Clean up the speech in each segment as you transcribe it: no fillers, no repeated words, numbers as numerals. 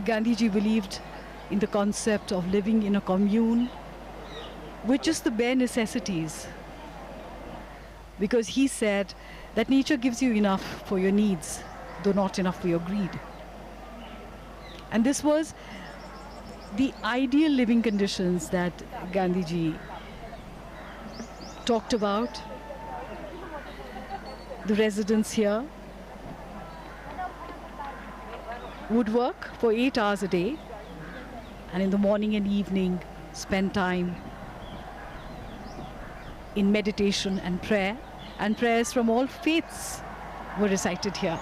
Gandhiji believed in the concept of living in a commune with just the bare necessities, because he said that nature gives you enough for your needs, though not enough for your greed. And this was the ideal living conditions that Gandhiji talked about. The residents here would work for 8 hours a day, and in the morning and evening spend time in meditation and prayer, and prayers from all faiths were recited here.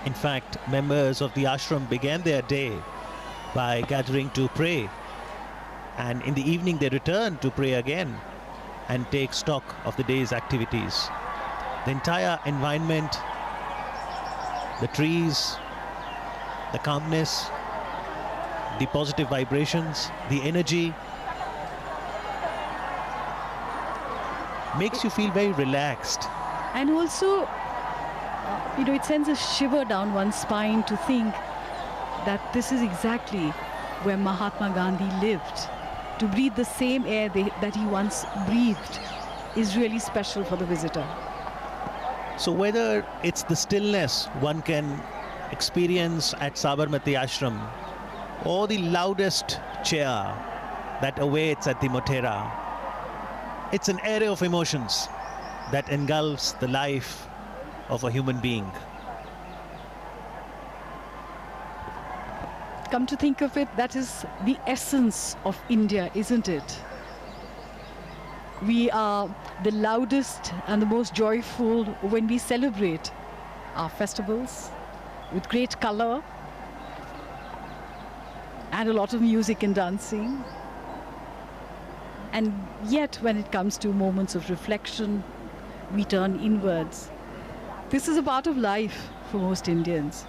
In fact, members of the ashram began their day by gathering to pray, and in the evening they returned to pray again and take stock of the day's activities. The entire environment, the trees, the calmness, the positive vibrations, the energy makes you feel very relaxed. And also, it sends a shiver down one's spine to think that this is exactly where Mahatma Gandhi lived. To breathe the same air that he once breathed is really special for the visitor. So whether it's the stillness one can experience at Sabarmati Ashram, or the loudest cheer that awaits at the Motera, it's an array of emotions that engulfs the life of a human being. Come to think of it, that is the essence of India, isn't it? We are the loudest and the most joyful when we celebrate our festivals with great color and a lot of music and dancing. And yet, when it comes to moments of reflection, we turn inwards. This is a part of life for most Indians.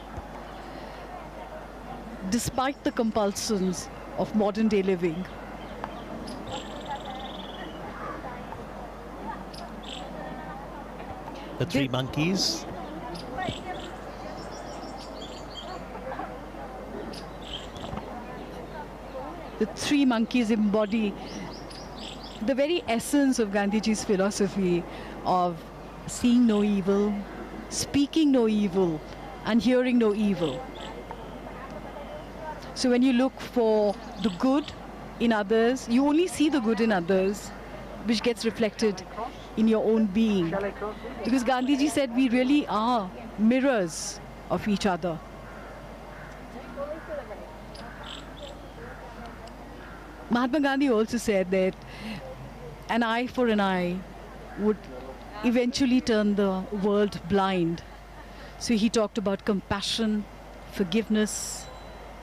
Despite the compulsions of modern day living, the three monkeys. The three monkeys embody the very essence of Gandhiji's philosophy of seeing no evil, speaking no evil, and hearing no evil. So when you look for the good in others, you only see the good in others, which gets reflected in your own being. Because Gandhiji said we really are mirrors of each other. Mahatma Gandhi also said that an eye for an eye would eventually turn the world blind. So he talked about compassion, forgiveness,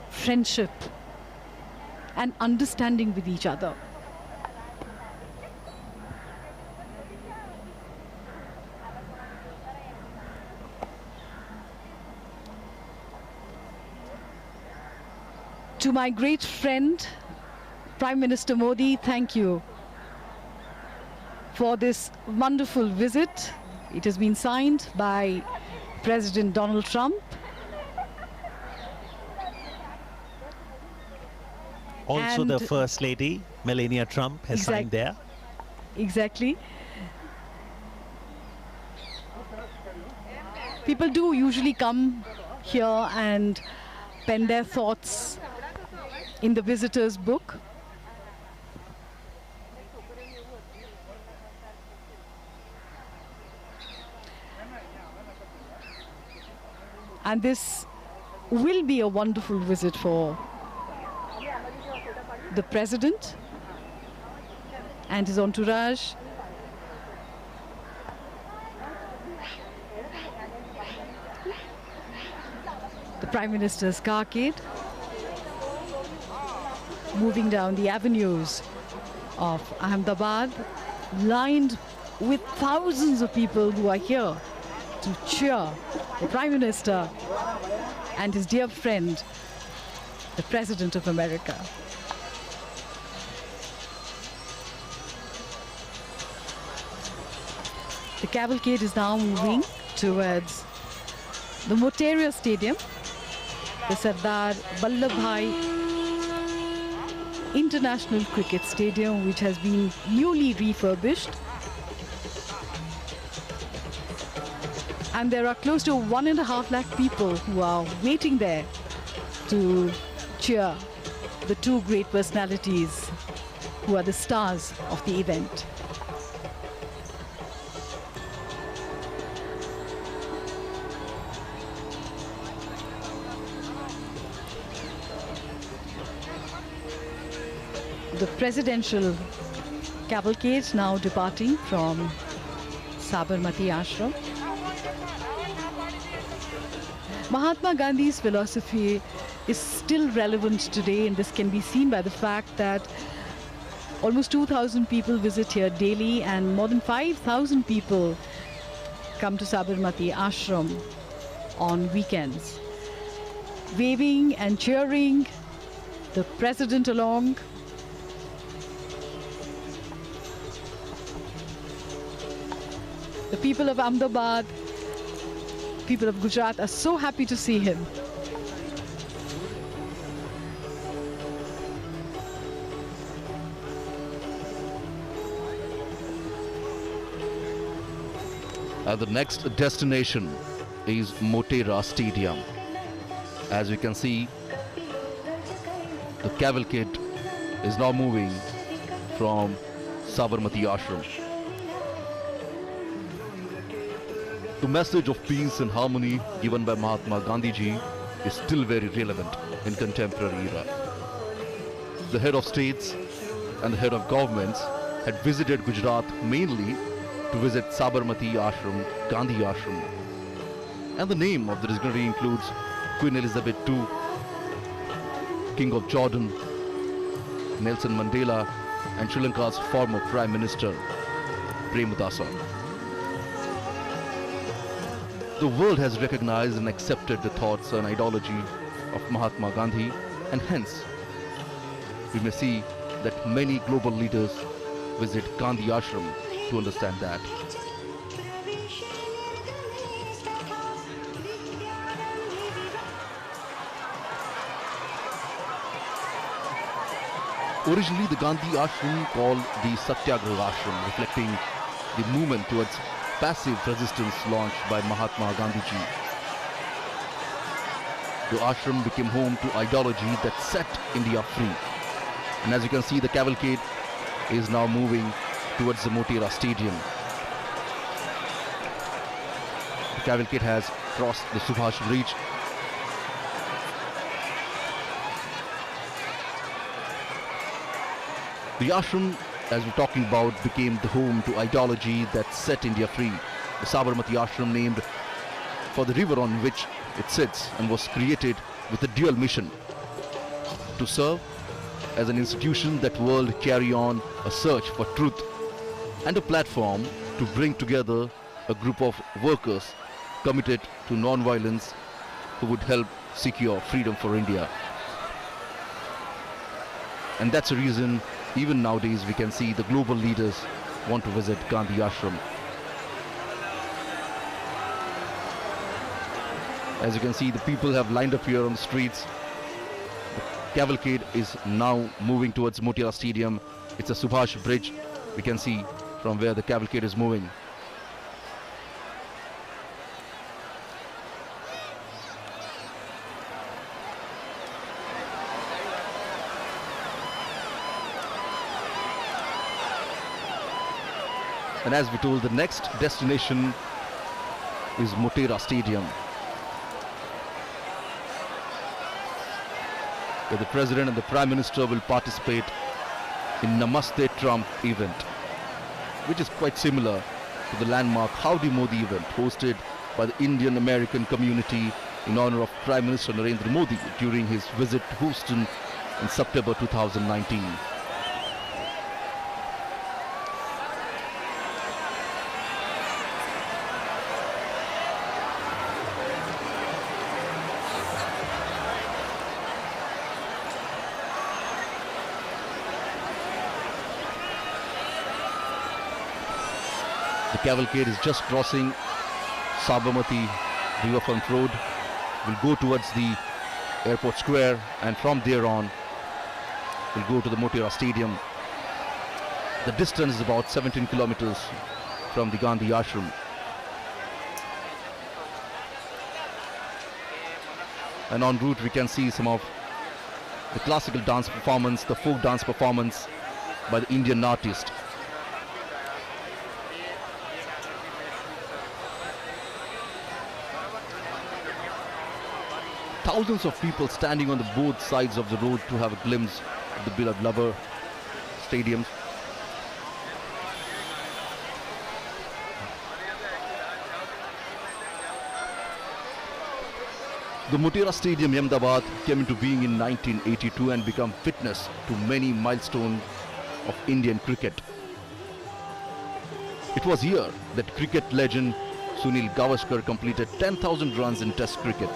friendship, and understanding with each other. To my great friend, Prime Minister Modi, thank you for this wonderful visit. It has been signed by President Donald Trump. Also the First Lady, Melania Trump, has signed there. Exactly. People do usually come here and pen their thoughts in the visitor's book. And this will be a wonderful visit for the President and his entourage. The Prime Minister's carcade moving down the avenues of Ahmedabad, lined with thousands of people who are here to cheer the Prime Minister and his dear friend, the President of America. The cavalcade is now moving towards the Motera Stadium, the Sardar Vallabhbhai International Cricket Stadium, which has been newly refurbished. And there are close to 1.5 lakh people who are waiting there to cheer the two great personalities who are the stars of the event. The presidential cavalcade now departing from Sabarmati Ashram. Mahatma Gandhi's philosophy is still relevant today, and this can be seen by the fact that almost 2,000 people visit here daily and more than 5,000 people come to Sabarmati Ashram on weekends, waving and cheering the president along. The people of Ahmedabad, people of Gujarat are so happy to see him. And the next destination is Motera Stadium. As we can see, the cavalcade is now moving from Sabarmati Ashram. The message of peace and harmony given by Mahatma Gandhi ji is still very relevant in contemporary era. The head of states and the head of governments had visited Gujarat mainly to visit Sabarmati Ashram, Gandhi Ashram. And the name of the dignitary includes Queen Elizabeth II, King of Jordan, Nelson Mandela, and Sri Lanka's former Prime Minister, Premadasa. The world has recognized and accepted the thoughts and ideology of Mahatma Gandhi, and hence we may see that many global leaders visit Gandhi Ashram to understand that. Originally, the Gandhi Ashram called the Satyagraha Ashram, reflecting the movement towards passive resistance launched by Mahatma Gandhi ji. The ashram became home to ideology that set India free. And as you can see, the cavalcade is now moving towards the Motera Stadium. The cavalcade has crossed the Subhash Bridge. The ashram, as we're talking about, became the home to ideology that set India free. The Sabarmati Ashram, named for the river on which it sits, and was created with a dual mission: to serve as an institution that world carry on a search for truth, and a platform to bring together a group of workers committed to non-violence who would help secure freedom for India. And that's the reason even nowadays we can see the global leaders want to visit Gandhi Ashram. As you can see, the people have lined up here on the streets. The cavalcade is now moving towards Motera Stadium. It's a Subhash Bridge. We can see from where the cavalcade is moving. And as we told, the next destination is Motera Stadium, where the President and the Prime Minister will participate in Namaste Trump event, which is quite similar to the landmark Howdy Modi event hosted by the Indian American community in honor of Prime Minister Narendra Modi during his visit to Houston in September 2019. The cavalcade is just crossing Sabarmati Riverfront Road. Will go towards the airport square, and from there on will go to the Motera Stadium. The distance is about 17 kilometers from the Gandhi Ashram. And en route we can see some of the classical dance performance, the folk dance performance by the Indian artist. Thousands of people standing on the both sides of the road to have a glimpse of the beloved lover stadium. The Motera Stadium, Ahmedabad, came into being in 1982 and became witness to many milestones of Indian cricket. It was here that cricket legend Sunil Gavaskar completed 10,000 runs in Test cricket.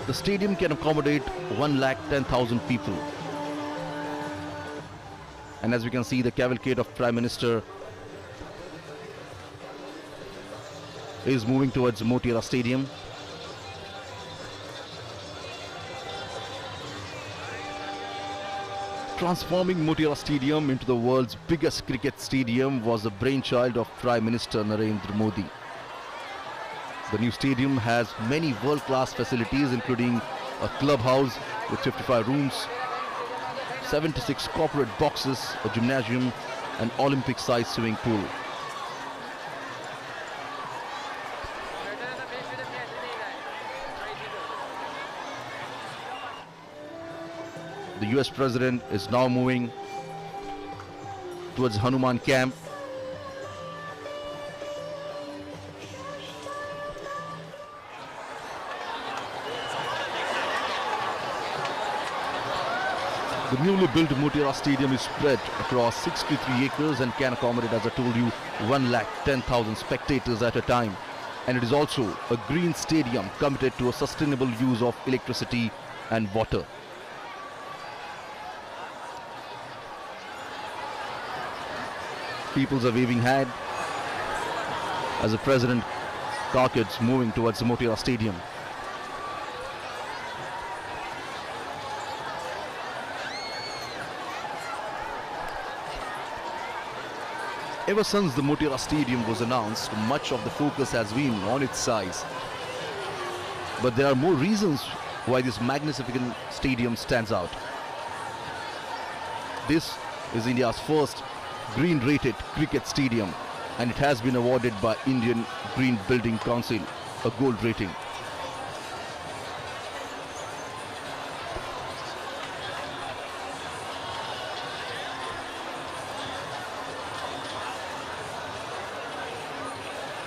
The stadium can accommodate 110,000 people. And as we can see, the cavalcade of Prime Minister is moving towards Motera Stadium. Transforming Motera Stadium into the world's biggest cricket stadium was the brainchild of Prime Minister Narendra Modi. The new stadium has many world-class facilities, including a clubhouse with 55 rooms, 76 corporate boxes, a gymnasium, an Olympic-sized swimming pool. The US President is now moving towards Hanuman Camp. The newly built Motera Stadium is spread across 63 acres and can accommodate, as I told you, 110,000 spectators at a time. And it is also a green stadium committed to a sustainable use of electricity and water. Peoples are waving hand as the President carcass moving towards the Motera Stadium. Ever since the Motera Stadium was announced, much of the focus has been on its size. But there are more reasons why this magnificent stadium stands out. This is India's first green-rated cricket stadium, and it has been awarded by Indian Green Building Council a gold rating.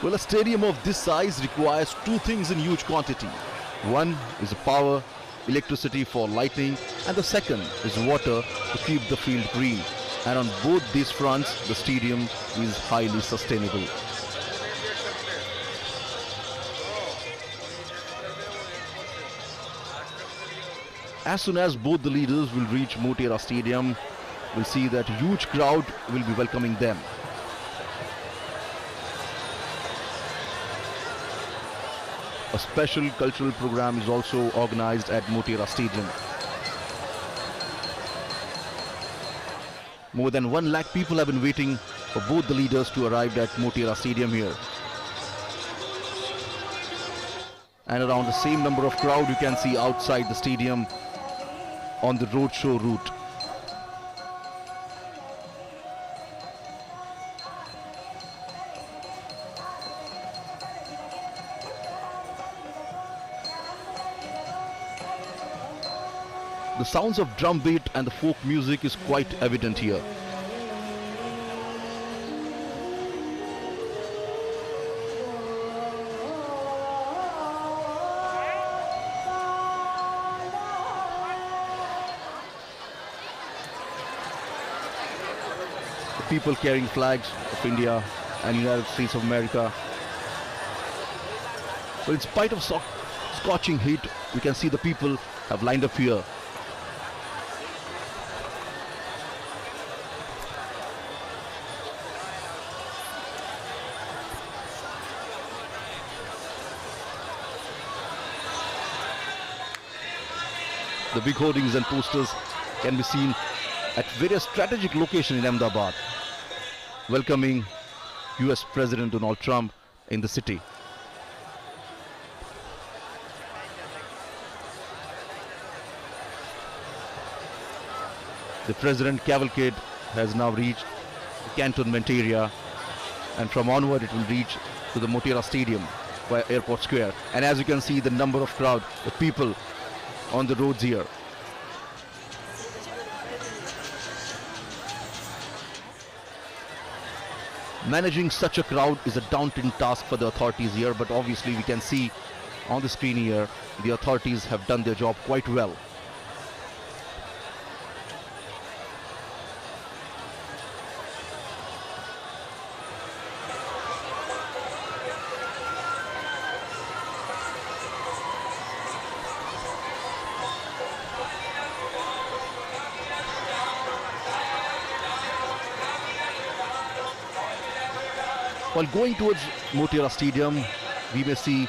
Well, a stadium of this size requires two things in huge quantity. One is power, electricity for lighting, and the second is water to keep the field green. And on both these fronts, the stadium is highly sustainable. As soon as both the leaders will reach Motera Stadium, we'll see that a huge crowd will be welcoming them. A special cultural program is also organized at Motera Stadium. More than 1 lakh people have been waiting for both the leaders to arrive at Motera Stadium here. And around the same number of crowd you can see outside the stadium on the Roadshow route. The sounds of drum beat and the folk music is quite evident here. people carrying flags of India and United States of America. But in spite of scorching heat, we can see the people have lined up here. The big hoardings and posters can be seen at various strategic locations in Ahmedabad, welcoming US President Donald Trump in the city. The President cavalcade has now reached the cantonment area, and from onward it will reach to the Motera Stadium via Airport Square. And as you can see, the number of crowd, the people on the roads here. Managing such a crowd is a daunting task for the authorities here, but obviously we can see on the screen here the authorities have done their job quite well. While going towards Motera Stadium, we may see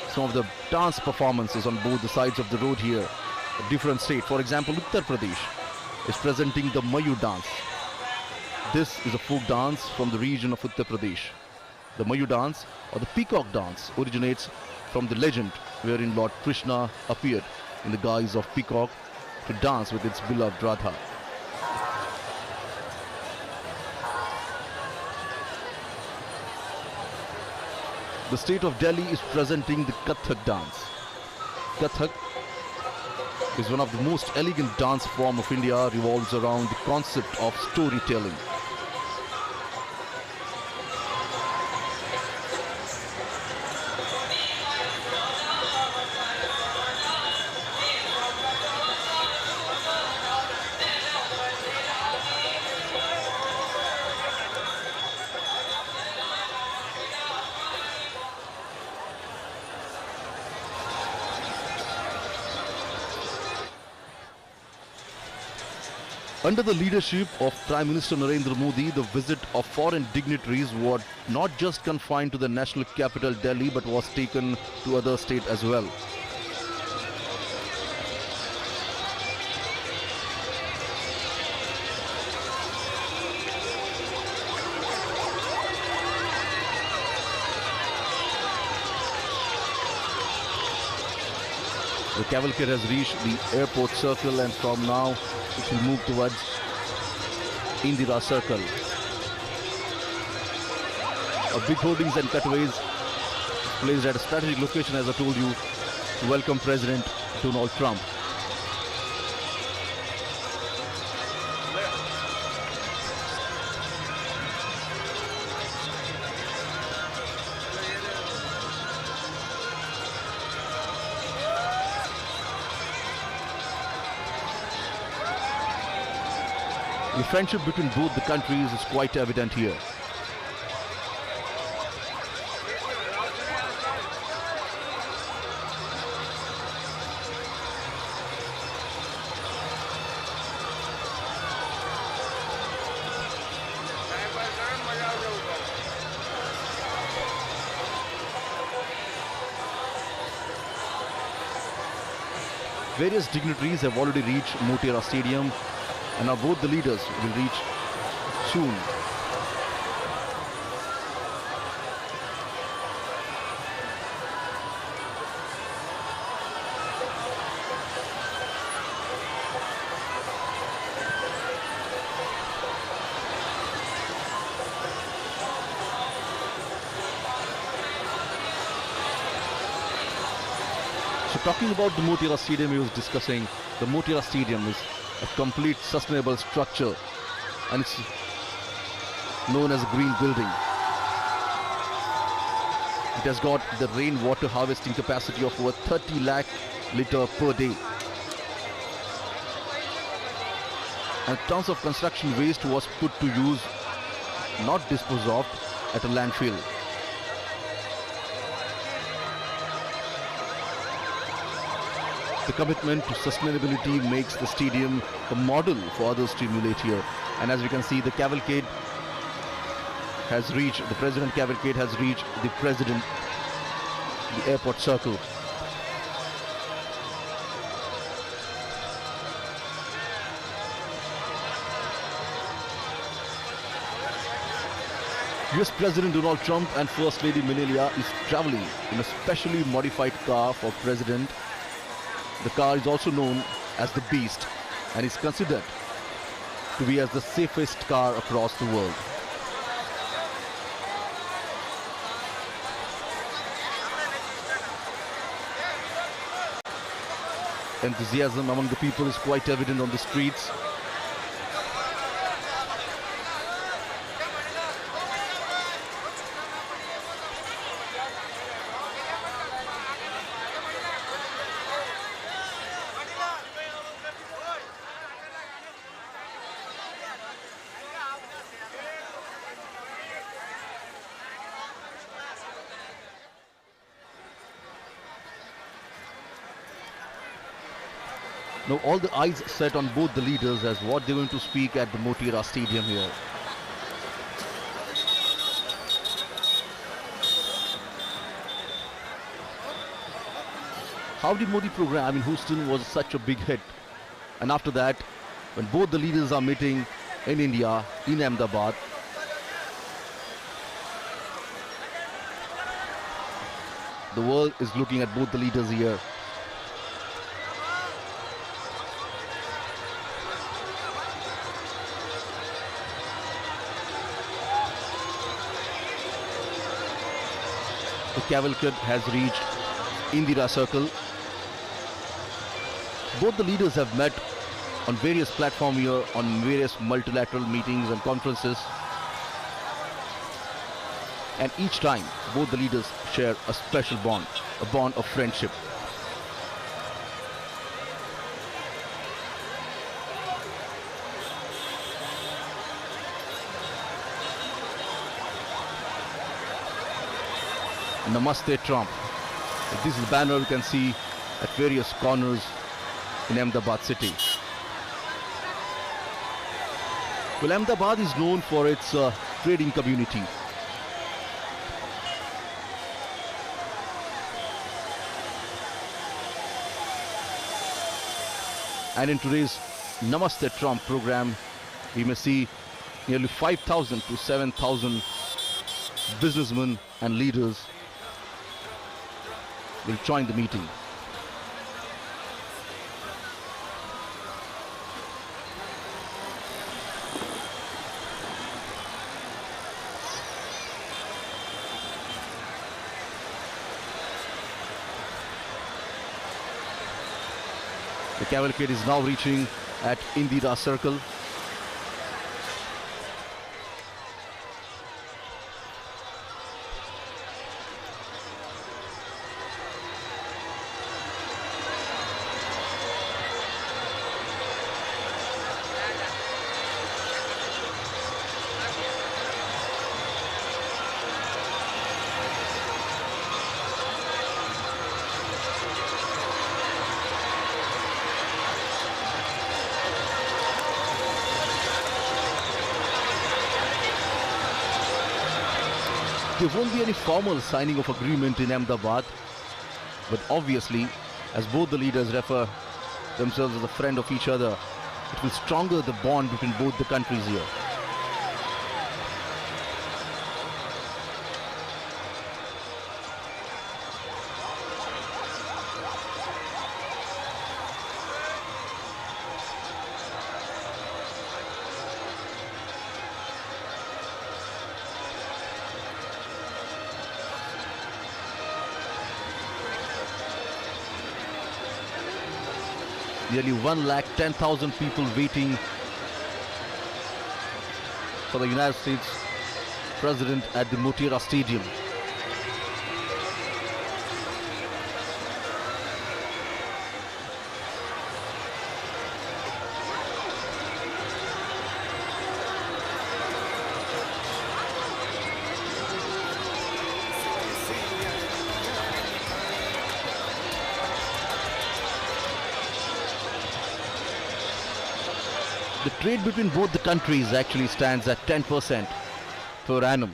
some of the dance performances on both the sides of the road here. A different state. For example, Uttar Pradesh is presenting the Mayur dance. This is a folk dance from the region of Uttar Pradesh. The Mayur dance, or the peacock dance, originates from the legend wherein Lord Krishna appeared in the guise of peacock to dance with its beloved Radha. The state of Delhi is presenting the Kathak dance. Kathak is one of the most elegant dance form of India, revolves around the concept of storytelling. Under the leadership of Prime Minister Narendra Modi, the visit of foreign dignitaries was not just confined to the national capital Delhi, but was taken to other states as well. The cavalcade has reached the airport circle, and from now it will move towards Indira Circle. Big hoardings and cutaways placed at a strategic location, as I told you, to welcome President Donald Trump. The friendship between both the countries is quite evident here. Various dignitaries have already reached Motera Stadium, and now both the leaders will reach soon. So talking about the Motera Stadium, he was discussing the Motera Stadium is a complete sustainable structure, and it's known as a green building. It has got the rainwater harvesting capacity of over 30 lakh litre per day. And tons of construction waste was put to use not disposed of at a landfill. The commitment to sustainability makes the stadium a model for others to emulate here. And as we can see, the cavalcade has reached, the President cavalcade has reached the airport circle. US President Donald Trump and First Lady Melania is traveling in a specially modified car for President. The car is also known as the Beast and is considered to be as the safest car across the world. Enthusiasm among the people is quite evident on the streets. Now all the eyes set on both the leaders as what they're going to speak at the Motera Stadium here. Howdy Modi program in Houston was such a big hit. And after that, when both the leaders are meeting in India, in Ahmedabad, the world is looking at both the leaders here. The cavalcade has reached Indira Circle. Both the leaders have met on various platforms here, on various multilateral meetings and conferences. And each time, both the leaders share a special bond, a bond of friendship. Namaste Trump. This is the banner you can see at various corners in Ahmedabad city. Well, Ahmedabad is known for its trading community. And in today's Namaste Trump program, we may see nearly 5,000 to 7,000 businessmen and leaders will join the meeting. The cavalcade is now reaching at Indira Circle. There won't be any formal signing of agreement in Ahmedabad, but obviously, as both the leaders refer themselves as a friend of each other, it will stronger the bond between both the countries here. Nearly 110,000 people waiting for the United States President at the Motera Stadium. The trade between both the countries actually stands at 10% per annum,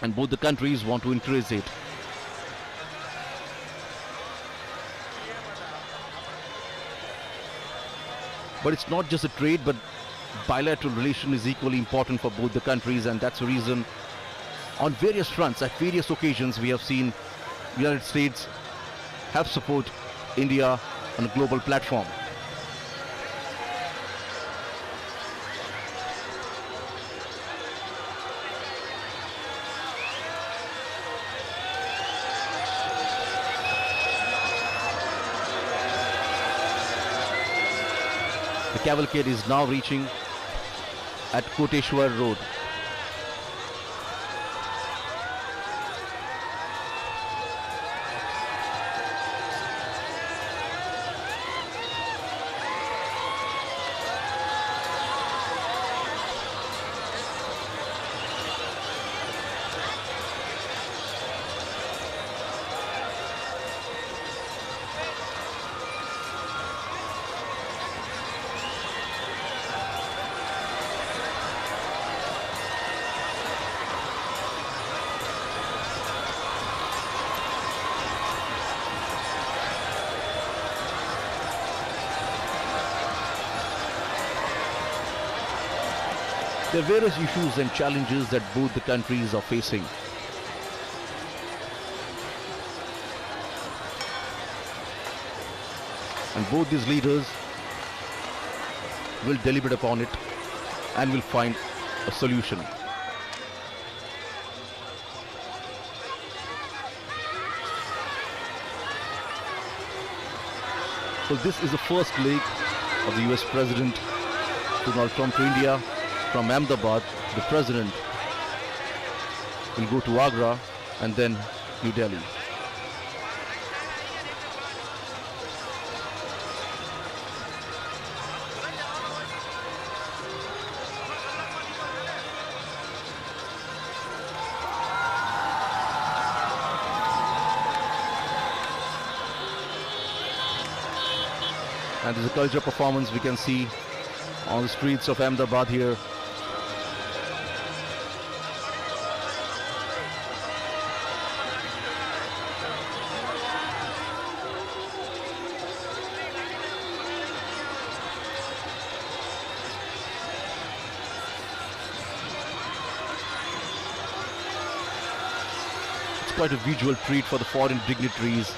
and both the countries want to increase it. But it's not just a trade, but bilateral relation is equally important for both the countries, and that's the reason on various fronts, at various occasions, we have seen United States have support India on a global platform. The cavalcade is now reaching at Koteshwar Road. There are various issues and challenges that both the countries are facing. And both these leaders will deliberate upon it and will find a solution. So this is the first leg of the US President Donald Trump to India. From Ahmedabad, the President will go to Agra and then New Delhi. And there's a cultural performance we can see on the streets of Ahmedabad here. It's quite a visual treat for the foreign dignitaries.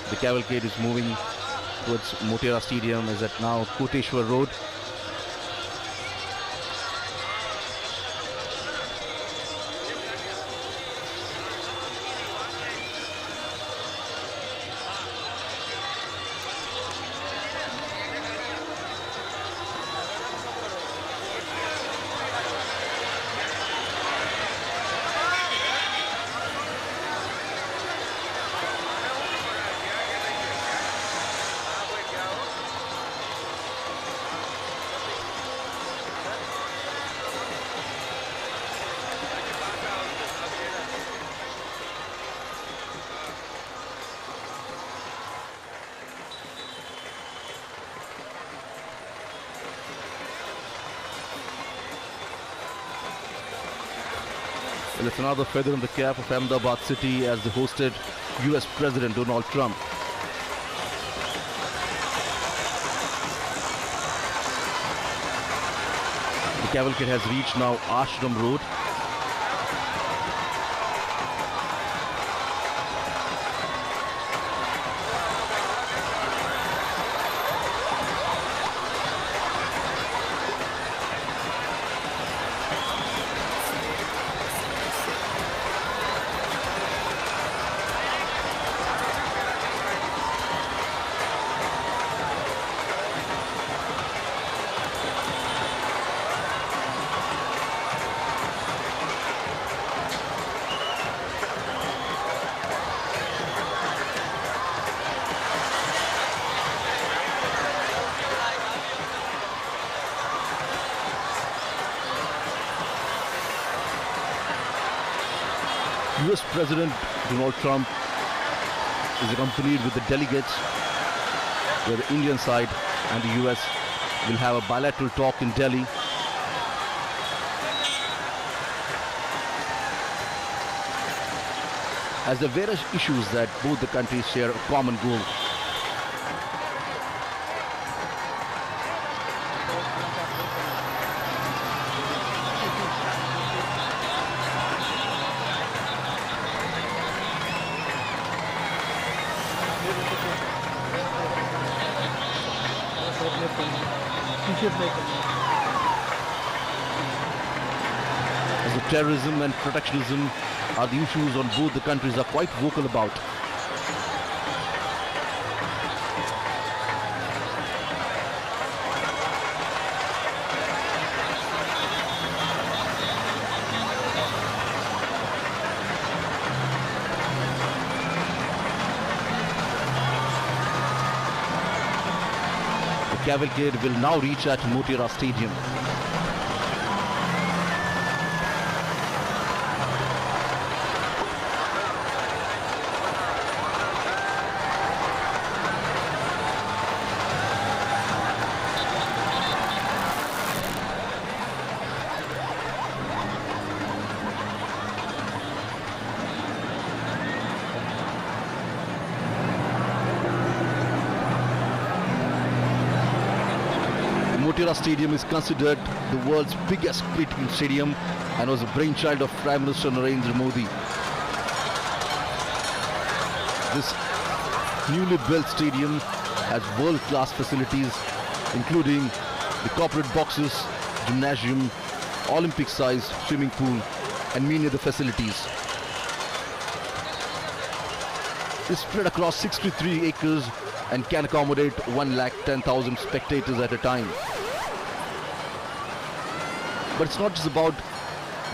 The cavalcade is moving towards Motera Stadium, is at now Koteshwar Road. Well, it's another feather in the cap of Ahmedabad city as they hosted US President Donald Trump. The cavalcade has reached now Ashram Road. US President Donald Trump is accompanied with the delegates, where the Indian side and the US will have a bilateral talk in Delhi. As there are various issues that both the countries share a common goal. As the terrorism and protectionism are the issues on both the countries are quite vocal about. The cavalcade will now reach at Motera Stadium. Motera Stadium is considered the world's biggest cricketing stadium and was a brainchild of Prime Minister Narendra Modi. This newly built stadium has world-class facilities including the corporate boxes, gymnasium, Olympic-sized swimming pool and many other facilities. It's spread across 63 acres and can accommodate 110,000 spectators at a time. But it's not just about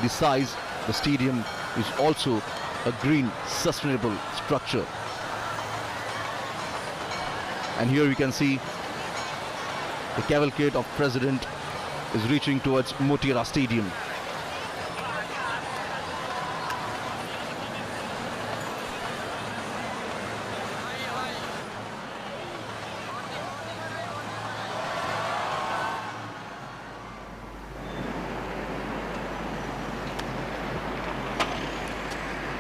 the size, the stadium is also a green, sustainable structure. And here you can see the cavalcade of President is reaching towards Motera Stadium.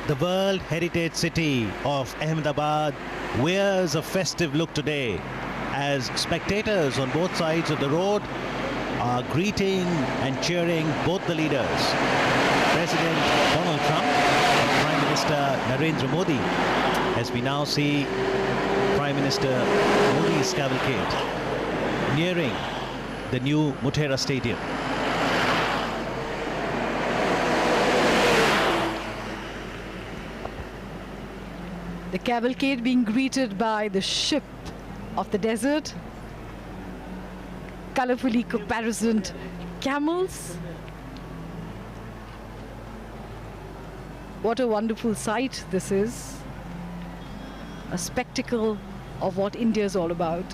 The World Heritage City of Ahmedabad wears a festive look today as spectators on both sides of the road are greeting and cheering both the leaders, President Donald Trump and Prime Minister Narendra Modi, as we now see Prime Minister Modi's cavalcade nearing the new Motera Stadium. The cavalcade being greeted by the ship of the desert, colorfully caparisoned camels. What a wonderful sight this is. A spectacle of what India is all about.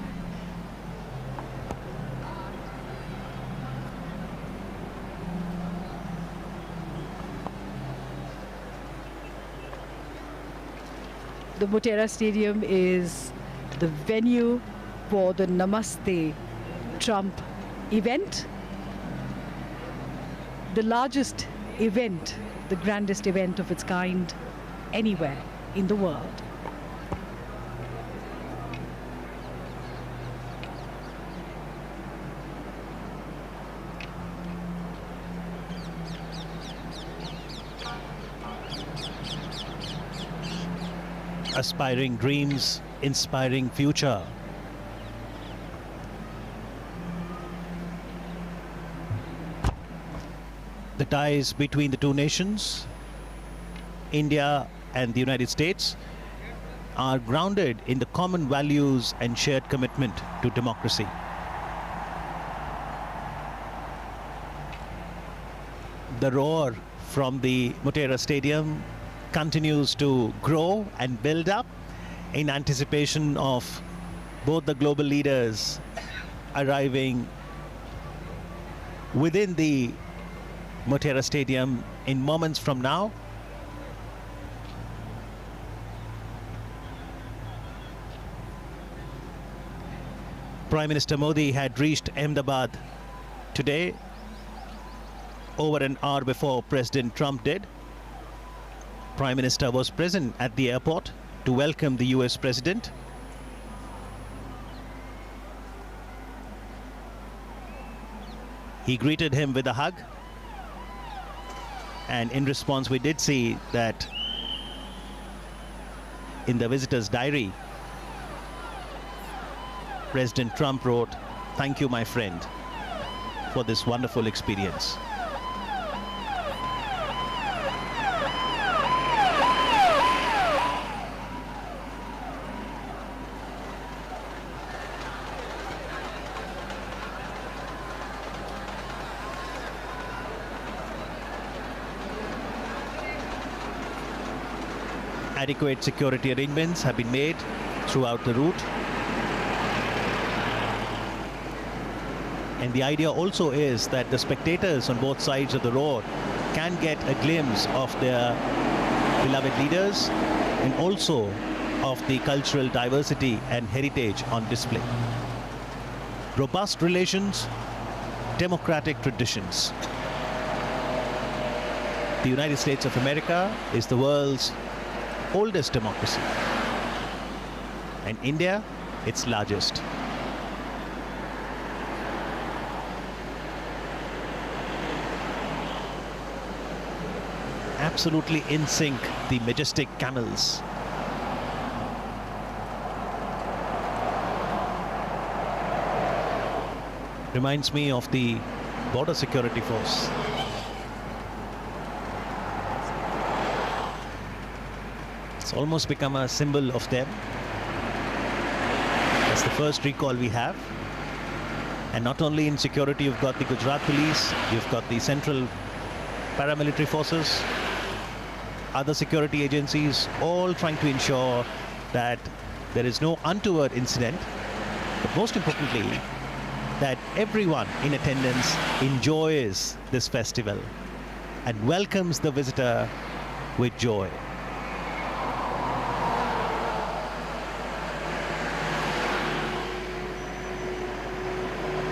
The Motera Stadium is the venue for the Namaste Trump event. The largest event, the grandest event of its kind anywhere in the world. Aspiring dreams, inspiring future. The ties between the two nations, India and the United States, are grounded in the common values and shared commitment to democracy. The roar from the Motera Stadium continues to grow and build up in anticipation of both the global leaders arriving within the Motera Stadium in moments from now. Prime Minister Modi had reached Ahmedabad today, over an hour before President Trump did. Prime Minister was present at the airport to welcome the US President. He greeted him with a hug, and in response we did see that in the visitor's diary, President Trump wrote, "Thank you, my friend, for this wonderful experience." Adequate security arrangements have been made throughout the route. And the idea also is that the spectators on both sides of the road can get a glimpse of their beloved leaders and also of the cultural diversity and heritage on display. Robust relations, democratic traditions. The United States of America is the world's oldest democracy, and India its largest. Absolutely in sync, the majestic camels. Reminds me of the border security force. It's almost become a symbol of them. That's the first recall we have. And not only in security, you've got the Gujarat police, you've got the central paramilitary forces, other security agencies, all trying to ensure that there is no untoward incident, but most importantly, that everyone in attendance enjoys this festival and welcomes the visitor with joy.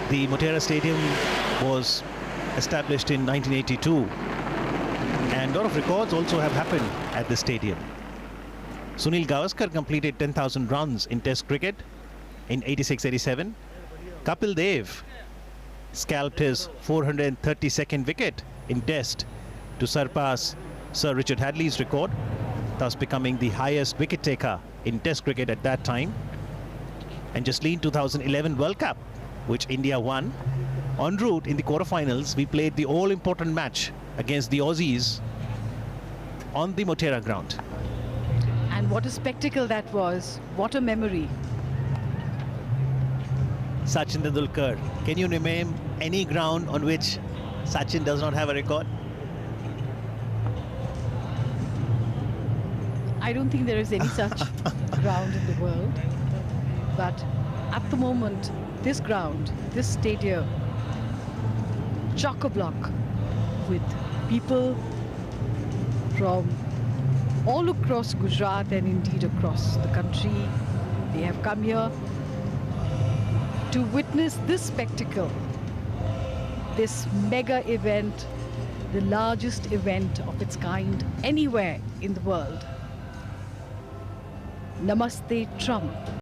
The Motera Stadium was established in 1982, and a lot of records also have happened at the stadium. Sunil Gavaskar completed 10,000 runs in Test cricket in 86-87. Kapil Dev scalped his 432nd wicket in Test to surpass Sir Richard Hadley's record, thus becoming the highest wicket taker in Test cricket at that time. And justly in 2011 World Cup, which India won, en route in the quarterfinals, we played the all-important match against the Aussies on the Motera ground. And what a spectacle that was. What a memory. Sachin Tendulkar. Can you name any ground on which Sachin does not have a record? I don't think there is any such ground in the world. But at the moment, this ground, this stadium, chock-a-block with people from all across Gujarat and indeed across the country. They have come here to witness this spectacle, this mega event, the largest event of its kind anywhere in the world. Namaste, Trump.